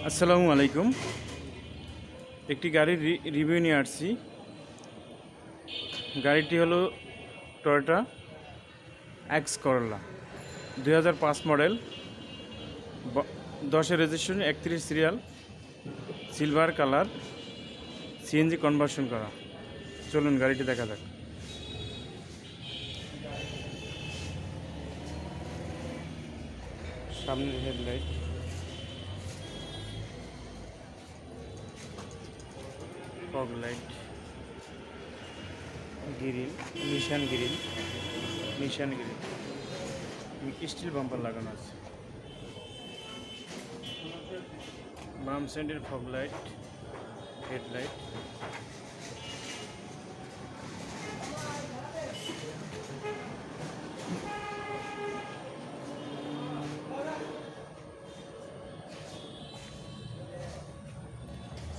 আসসালামু আলাইকুম। একটি গাড়ির রিভিউ নিয়ে আসছি। গাড়িটি হলো টয়োটা এক্স করলা 2005 মডেল, 10-এর registration, 31 serial, silver colour, CNG conversion করা। চলুন গাড়িটি দেখা যাক। সামনের headlight, fog light, grille, Nissan grille, steel bumper লাগানো আছে। বাম সাইডের ফগ লাইট, হেডলাইট,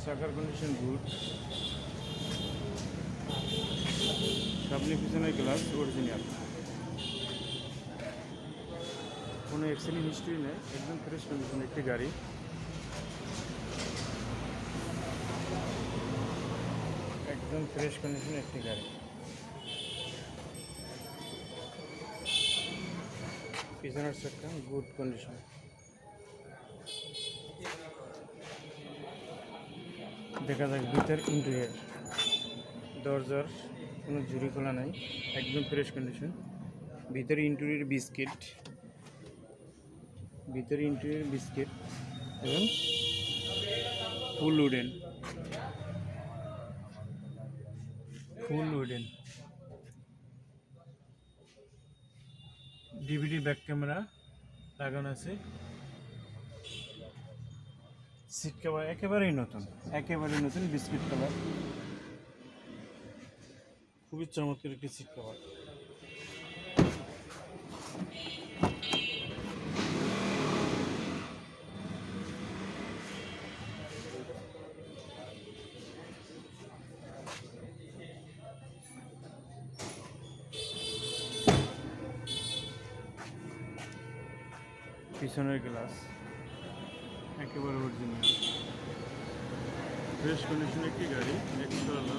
চাকার কন্ডিশন গুড, সামনে পিছনের গ্লাস অরিজিনাল, কোনো অ্যাক্সিডেন্ট হিস্ট্রি নেই, একদম ফ্রেশ কন্ডিশন একটি গাড়ি। একদম ফ্রেশ কন্ডিশন একটি গাড়ি। পিছনের চাকা গুড কন্ডিশন। দেখা যাক ভিতর ইন্টেরিয়র, দরজার কোনো ঝুড়ি খোলা নাই, একদম ফ্রেশ কন্ডিশন। ভিতরে ইন্টেরিয়র বিস্কিট এবং ফুল উডেন। ডিভিডি ব্যাক ক্যামেরা লাগানো আছে। সিট কভার একেবারেই নতুন বিস্কিট কালার, খুবই চমৎকার একটি সিট কভার। পিছনের গ্লাস একেবারে অরিজিনাল, ফ্রেশ কন্ডিশন একটি গাড়ি। এক্স করলা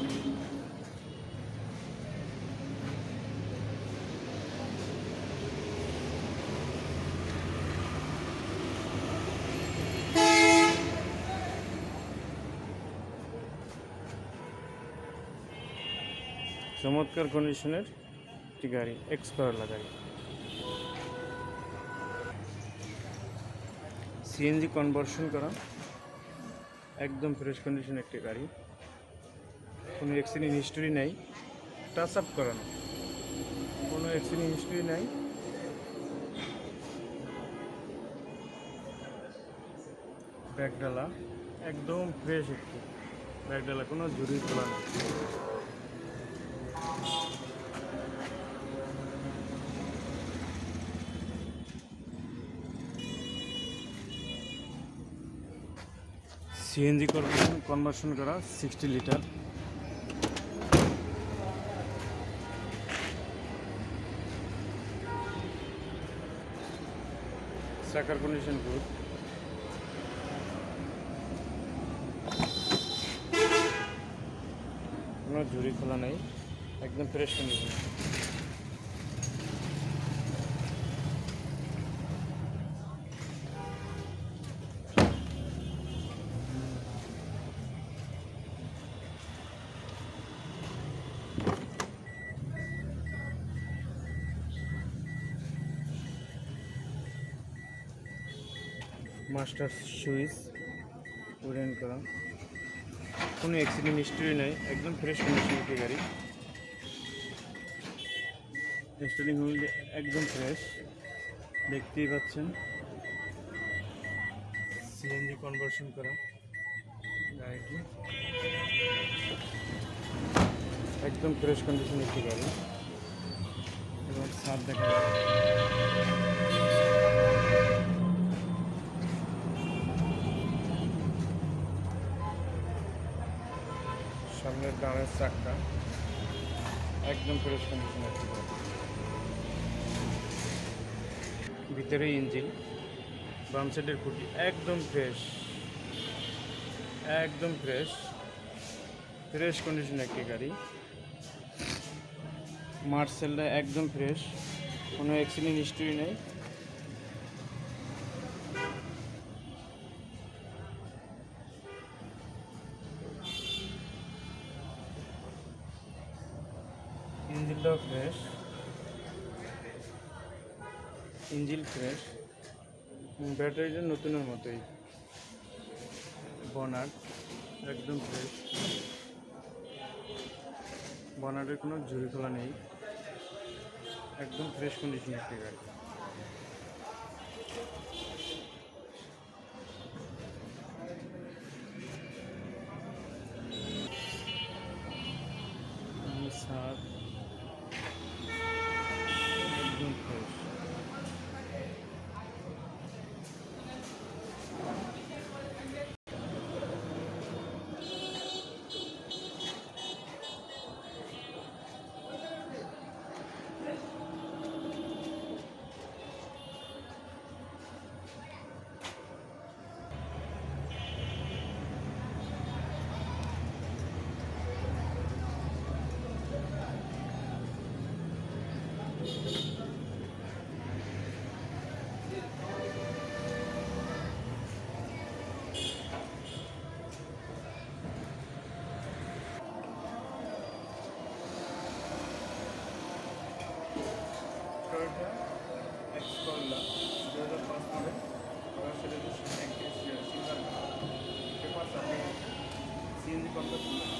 চমৎকার কন্ডিশনের একটি গাড়ি, এক্স করলা গাড়ি। সিএনজি কনভার্সন করা, একদম ফ্রেশ কন্ডিশন একটি গাড়ি, কোনো অ্যাক্সিডেন্ট হিস্টরি নেই, টাচ আপ করানো, কোনো অ্যাক্সিডেন্ট হিস্টরি নেই। ব্যাগডালা একদম ফ্রেশ একটি ব্যাগডালা, কোনো ঝুড়ি খোলা নেই। সিএনজি কনভার্সন করা 60 লিটার। চাকার কন্ডিশন গুড, কোনো ঝুড়ি খোলা নেই, একদম fresh condition. Master switch wooden করা, কোনো অ্যাক্সিডেন্ট হিস্টরি নেই, একদম ফ্রেশ কন্ডিশন একটি গাড়ি। স্টিয়ারিং হুইল একদম ফ্রেশ, দেখতেই পাচ্ছেন। সিএনজি কনভার্সন করা গাড়িটি, একদম ফ্রেশ কন্ডিশন একটি গাড়ি। এবং ছাদ দেখা যায়, সামনের ডানের চাকা একদম ফ্রেশ কন্ডিশন একটি গাড়ি। ভিতরে ইঞ্জিন, বাম সাইডের খুঁটি একদম ফ্রেশ, একদম ফ্রেশ ফ্রেশ কন্ডিশন একটি গাড়ি। মার্সেলটা একদম ফ্রেশ, কোনো অ্যাক্সিডেন্ট হিস্ট্রি নেই। ইঞ্জিনটাও ফ্রেশ, ইঞ্জিন ফ্রেশ, ব্যাটারিটা নতুনের মতোই। বনাট একদম ফ্রেশ, বনাটের কোনো ঝুড়ি খোলা নেই, একদম ফ্রেশ কন্ডিশন একটি গাড়ি। সাত একদম fresh. Toyota X Corolla 2005 model, silver paper, আপনি সিএনজি কনভার্সন